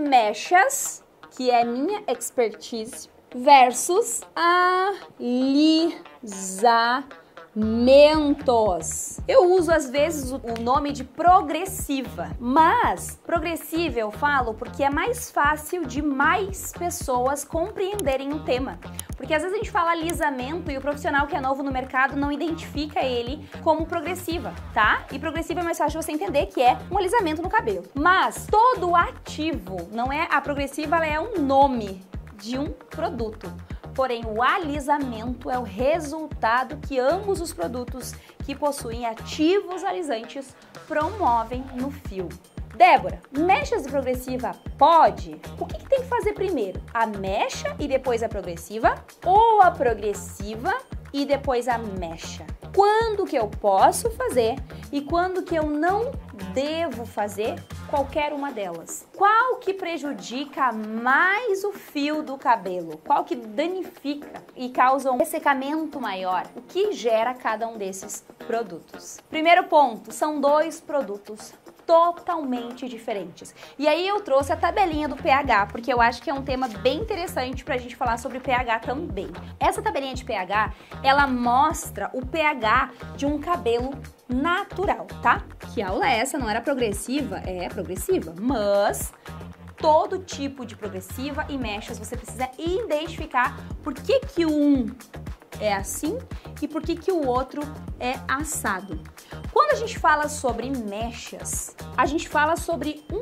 mechas, que é minha expertise, versus alisamentos. Eu uso às vezes o nome de progressiva, mas progressiva eu falo porque é mais fácil de mais pessoas compreenderem o tema. Porque às vezes a gente fala alisamento e o profissional que é novo no mercado não identifica ele como progressiva, tá? E progressiva é mais fácil você entender que é um alisamento no cabelo. Mas todo ativo, não é a progressiva, ela é um nome de um produto. Porém, o alisamento é o resultado que ambos os produtos que possuem ativos alisantes promovem no fio. Débora, mechas de progressiva pode? O que tem que fazer primeiro? A mecha e depois a progressiva? Ou a progressiva e depois a mecha? Quando que eu posso fazer e quando que eu não devo fazer qualquer uma delas? Qual que prejudica mais o fio do cabelo? Qual que danifica e causa um ressecamento maior? O que gera cada um desses produtos? Primeiro ponto, são dois produtos totalmente diferentes. E aí eu trouxe a tabelinha do pH, porque eu acho que é um tema bem interessante pra gente falar sobre pH também. Essa tabelinha de pH, ela mostra o pH de um cabelo natural, tá? Que aula é essa? Não era progressiva? É progressiva, mas todo tipo de progressiva e mechas você precisa identificar por que um é assim e por que o outro é assado. Quando a gente fala sobre mechas, a gente fala sobre um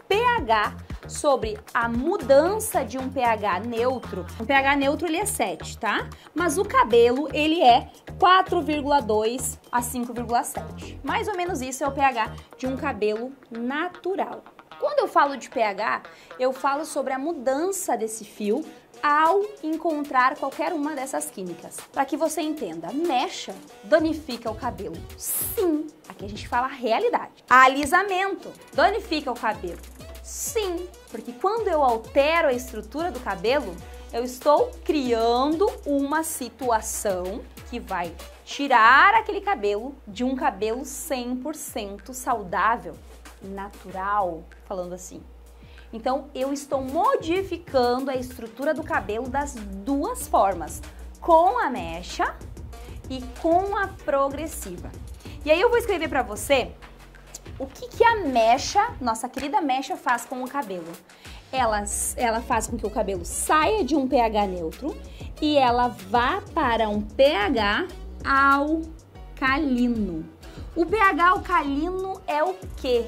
pH, sobre a mudança de um pH neutro. Um pH neutro ele é 7, tá? Mas o cabelo ele é 4,2 a 5,7. Mais ou menos isso é o pH de um cabelo natural. Quando eu falo de pH, eu falo sobre a mudança desse fio ao encontrar qualquer uma dessas químicas. Para que você entenda, mecha danifica o cabelo. Sim, aqui a gente fala a realidade. Alisamento danifica o cabelo. Sim, porque quando eu altero a estrutura do cabelo, eu estou criando uma situação que vai tirar aquele cabelo de um cabelo 100% saudável, natural, falando assim. Então, eu estou modificando a estrutura do cabelo das duas formas, com a mecha e com a progressiva. E aí eu vou escrever para você o que a mecha, nossa querida mecha, faz com o cabelo. Ela faz com que o cabelo saia de um pH neutro e ela vá para um pH alcalino. O pH alcalino é o quê?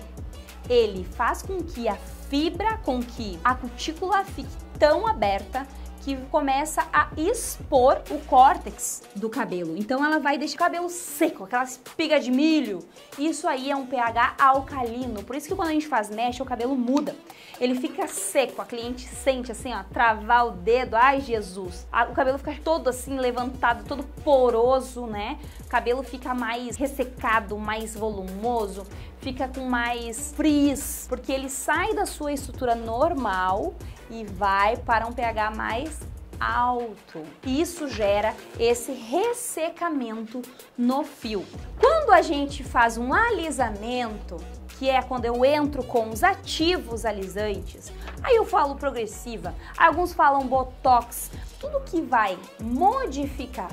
Ele faz com que a fibra, com que a cutícula fique tão aberta que começa a expor o córtex do cabelo. Então ela vai deixar o cabelo seco, aquela espiga de milho. Isso aí é um pH alcalino. Por isso que quando a gente faz mecha, o cabelo muda. Ele fica seco, a cliente sente assim, ó, travar o dedo. Ai, Jesus! O cabelo fica todo assim, levantado, todo poroso, né? O cabelo fica mais ressecado, mais volumoso, fica com mais frizz, porque ele sai da sua estrutura normal e vai para um pH mais alto. Isso gera esse ressecamento no fio. Quando a gente faz um alisamento, que é quando eu entro com os ativos alisantes, aí eu falo progressiva, alguns falam botox, tudo que vai modificar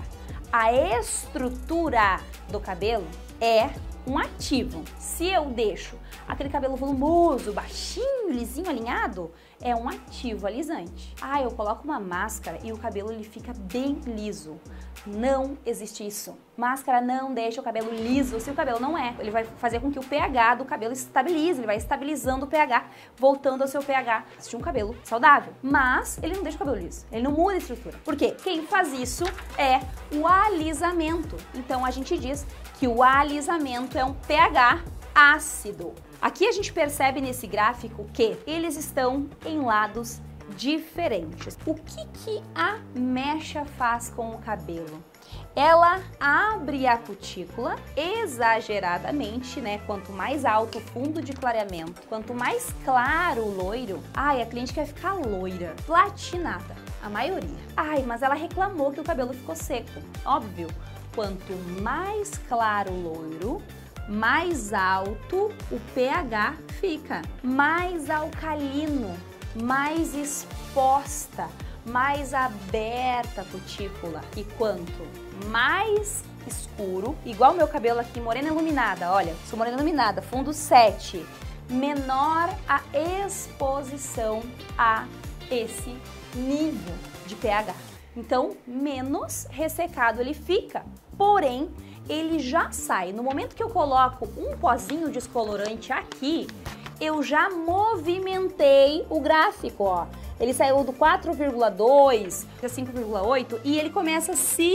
a estrutura do cabelo é um ativo. Se eu deixo aquele cabelo volumoso, baixinho, lisinho, alinhado, é um ativo alisante. Ah, eu coloco uma máscara e o cabelo ele fica bem liso. Não existe isso. Máscara não deixa o cabelo liso se o cabelo não é. Ele vai fazer com que o pH do cabelo estabilize, ele vai estabilizando o pH, voltando ao seu pH de um cabelo saudável. Mas ele não deixa o cabelo liso, ele não muda a estrutura. Por quê? Quem faz isso é o alisamento. Então a gente diz que o alisamento é um pH ácido. Aqui a gente percebe nesse gráfico que eles estão em lados diferentes. O que a mecha faz com o cabelo? Ela abre a cutícula exageradamente, né? Quanto mais alto o fundo de clareamento, quanto mais claro o loiro, ai, a cliente quer ficar loira, platinada, a maioria. Ai, mas ela reclamou que o cabelo ficou seco. Óbvio, quanto mais claro o loiro, mais alto o pH fica, mais alcalino mais exposta, mais aberta a cutícula. E quanto mais escuro, igual o meu cabelo aqui, morena iluminada, olha, sou morena iluminada, fundo 7, menor a exposição a esse nível de pH. Então, menos ressecado ele fica, porém, ele já sai. No momento que eu coloco um pozinho descolorante aqui, eu já movimentei o gráfico, ó. Ele saiu do 4,2 para 5,8 e ele começa a se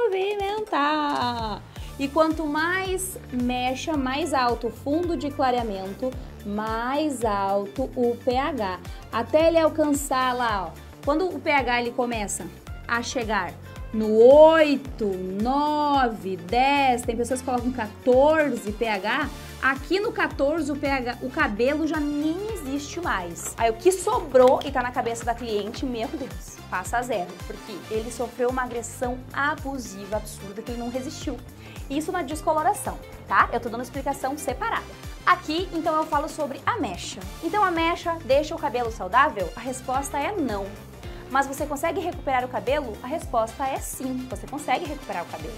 movimentar. E quanto mais mecha, mais alto o fundo de clareamento, mais alto o pH. Até ele alcançar lá, ó. Quando o pH ele começa a chegar no 8, 9, 10, tem pessoas que colocam 14 pH, aqui no 14 o pH, o cabelo já nem existe mais. Aí o que sobrou e tá na cabeça da cliente, meu Deus, passa a zero, porque ele sofreu uma agressão abusiva, absurda, que ele não resistiu. Isso na descoloração, tá? Eu tô dando explicação separada. Aqui, então, eu falo sobre a mecha. Então, a mecha deixa o cabelo saudável? A resposta é não. Mas você consegue recuperar o cabelo? A resposta é sim, você consegue recuperar o cabelo.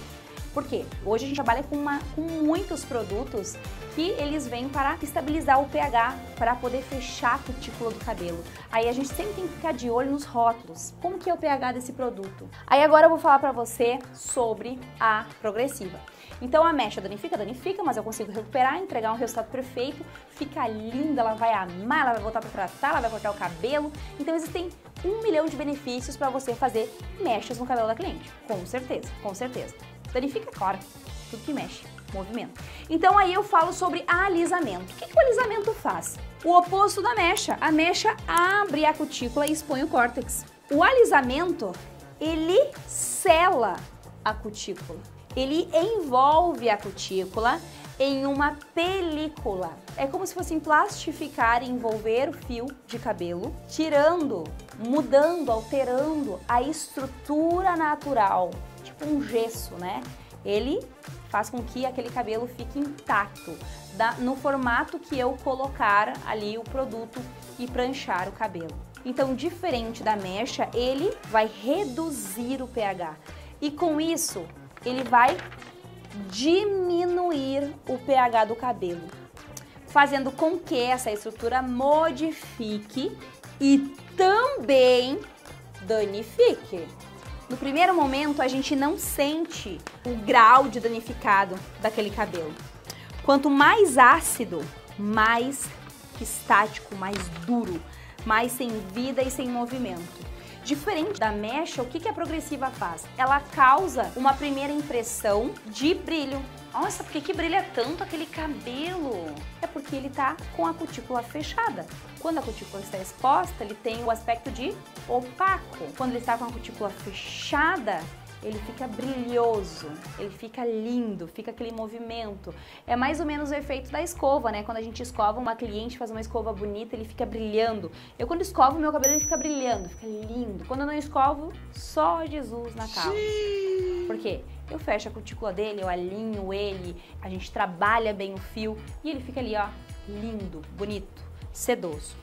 Por quê? Hoje a gente trabalha com muitos produtos que eles vêm para estabilizar o pH, para poder fechar a cutícula do cabelo. Aí a gente sempre tem que ficar de olho nos rótulos. Como que é o pH desse produto? Aí agora eu vou falar para você sobre a progressiva. Então a mecha danifica, mas eu consigo recuperar, entregar um resultado perfeito, fica linda, ela vai amar, ela vai voltar para tratar, ela vai cortar o cabelo. Então existem 1 milhão de benefícios para você fazer mechas no cabelo da cliente, com certeza, com certeza. Danifica, claro, tudo que mexe, movimento. Então aí eu falo sobre alisamento. O que o alisamento faz? O oposto da mecha. A mecha abre a cutícula e expõe o córtex. O alisamento, ele sela a cutícula. Ele envolve a cutícula em uma película. É como se fosse plastificar e envolver o fio de cabelo, tirando, mudando, alterando a estrutura natural, tipo um gesso, né? Ele faz com que aquele cabelo fique intacto, no formato que eu colocar ali o produto e pranchar o cabelo. Então, diferente da mecha, ele vai reduzir o pH. E com isso, ele vai diminuir o pH do cabelo, fazendo com que essa estrutura modifique e também danifique. No primeiro momento, a gente não sente o grau de danificado daquele cabelo. Quanto mais ácido, mais estático, mais duro, mais sem vida e sem movimento. Diferente da mecha, o que a progressiva faz? Ela causa uma primeira impressão de brilho. Nossa, por que brilha tanto aquele cabelo? É porque ele tá com a cutícula fechada. Quando a cutícula está exposta, ele tem o aspecto de opaco. Quando ele está com a cutícula fechada, ele fica brilhoso, ele fica lindo, fica aquele movimento. É mais ou menos o efeito da escova, né? Quando a gente escova, uma cliente faz uma escova bonita, ele fica brilhando. Eu quando escovo meu cabelo, ele fica brilhando, fica lindo. Quando eu não escovo, só Jesus na causa. Por quê? Eu fecho a cutícula dele, eu alinho ele, a gente trabalha bem o fio e ele fica ali, ó, lindo, bonito, sedoso.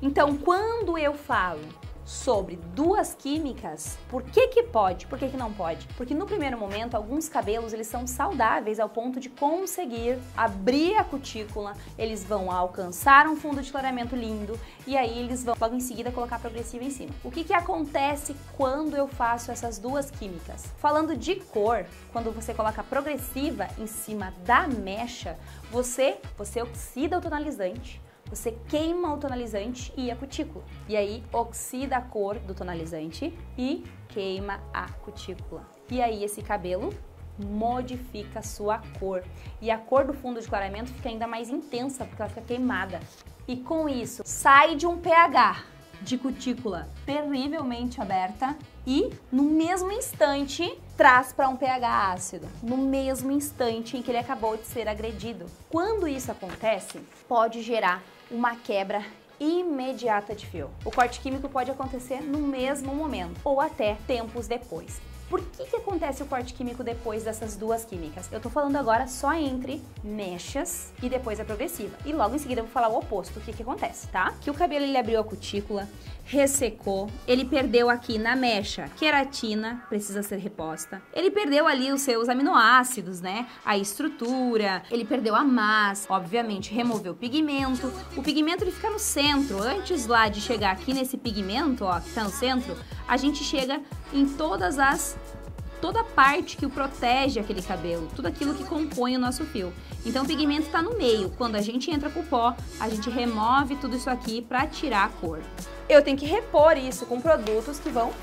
Então, quando eu falo sobre duas químicas, por que pode, por que não pode? Porque no primeiro momento, alguns cabelos eles são saudáveis ao ponto de conseguir abrir a cutícula, eles vão alcançar um fundo de clareamento lindo e aí eles vão logo em seguida colocar a progressiva em cima. O que acontece quando eu faço essas duas químicas? Falando de cor, quando você coloca a progressiva em cima da mecha, você oxida o tonalizante, você queima o tonalizante e a cutícula. E aí oxida a cor do tonalizante e queima a cutícula. E aí esse cabelo modifica a sua cor. E a cor do fundo de clareamento fica ainda mais intensa, porque ela fica queimada. E com isso, sai de um pH de cutícula terrivelmente aberta e no mesmo instante traz para um pH ácido, no mesmo instante em que ele acabou de ser agredido. Quando isso acontece, pode gerar uma quebra imediata de fio. O corte químico pode acontecer no mesmo momento ou até tempos depois. Por que acontece o corte químico depois dessas duas químicas? Eu tô falando agora só entre mechas e depois a progressiva. E logo em seguida eu vou falar o oposto, o que acontece, tá? Que o cabelo ele abriu a cutícula, ressecou, ele perdeu aqui na mecha queratina, precisa ser reposta. Ele perdeu ali os seus aminoácidos, né? A estrutura, ele perdeu a massa, obviamente removeu o pigmento. O pigmento ele fica no centro. Antes lá de chegar aqui nesse pigmento, ó, que tá no centro, a gente chega em toda a parte que o protege aquele cabelo, tudo aquilo que compõe o nosso fio. Então o pigmento está no meio. Quando a gente entra com o pó, a gente remove tudo isso aqui para tirar a cor. Eu tenho que repor isso com produtos que vão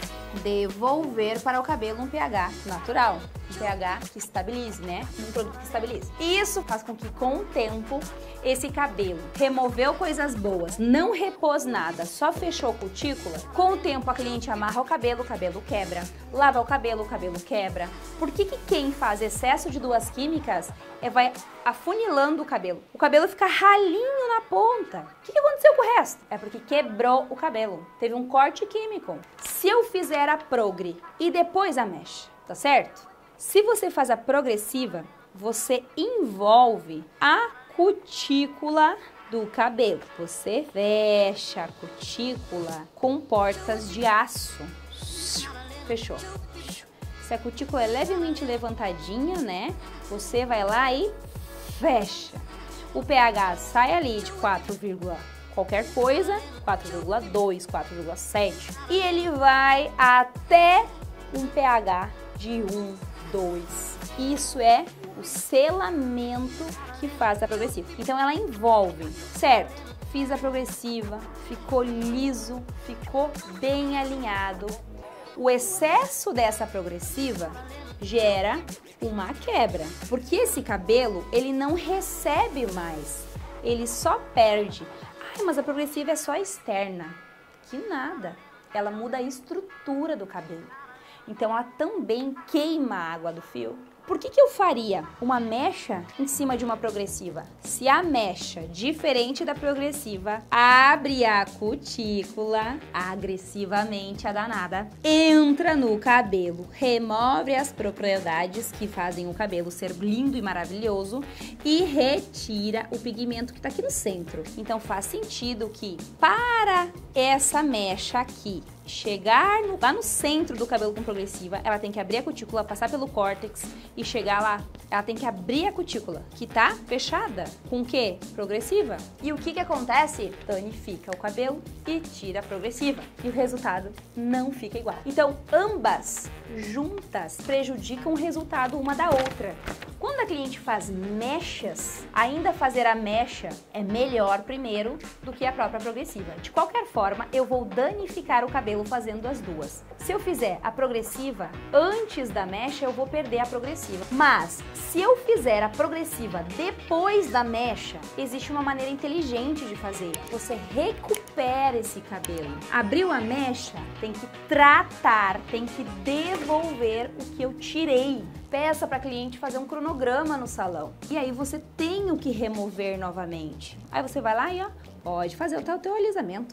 devolver para o cabelo um pH natural, um pH que estabilize, né? Um produto que estabilize. Isso faz com que com o tempo esse cabelo removeu coisas boas, não repôs nada, só fechou cutícula. Com o tempo a cliente amarra o cabelo quebra. Lava o cabelo quebra. Por que quem faz excesso de duas químicas vai afunilando o cabelo? O cabelo fica ralinho na ponta. O que aconteceu com o resto? É porque quebrou o cabelo. Teve um corte químico. Se eu fizer a progre e depois a mecha, tá certo? Se você faz a progressiva, você envolve a cutícula do cabelo. Você fecha a cutícula com portas de aço. Fechou. Se a cutícula é levemente levantadinha, né? Você vai lá e fecha. O pH sai ali de 4, qualquer coisa, 4,2, 4,7. E ele vai até um pH de 1, 2. Isso é o selamento que faz a progressiva. Então ela envolve, certo? Fiz a progressiva, ficou liso, ficou bem alinhado. O excesso dessa progressiva gera uma quebra, porque esse cabelo ele não recebe mais, ele só perde. Ai, mas a progressiva é só externa. Que nada, ela muda a estrutura do cabelo. Então ela também queima a água do fio. Por que eu faria uma mecha em cima de uma progressiva? Se a mecha, diferente da progressiva, abre a cutícula agressivamente, a danada, entra no cabelo, remove as propriedades que fazem o cabelo ser lindo e maravilhoso e retira o pigmento que está aqui no centro. Então faz sentido que para essa mecha aqui chegar lá no centro do cabelo com progressiva, ela tem que abrir a cutícula, passar pelo córtex e chegar lá. Ela tem que abrir a cutícula, que tá fechada. Com o quê? Progressiva. E o que acontece? Danifica o cabelo e tira a progressiva. E o resultado não fica igual. Então, ambas juntas prejudicam o resultado uma da outra. Quando a cliente faz mechas, ainda fazer a mecha é melhor primeiro do que a própria progressiva. De qualquer forma, eu vou danificar o cabelo fazendo as duas. Se eu fizer a progressiva antes da mecha, eu vou perder a progressiva. Mas, se eu fizer a progressiva depois da mecha, existe uma maneira inteligente de fazer. Você recupera esse cabelo. Abriu a mecha, tem que tratar, tem que devolver o que eu tirei. Peça para a cliente fazer um cronograma no salão. E aí você tem o que remover novamente. Aí você vai lá e ó, pode fazer o teu alisamento.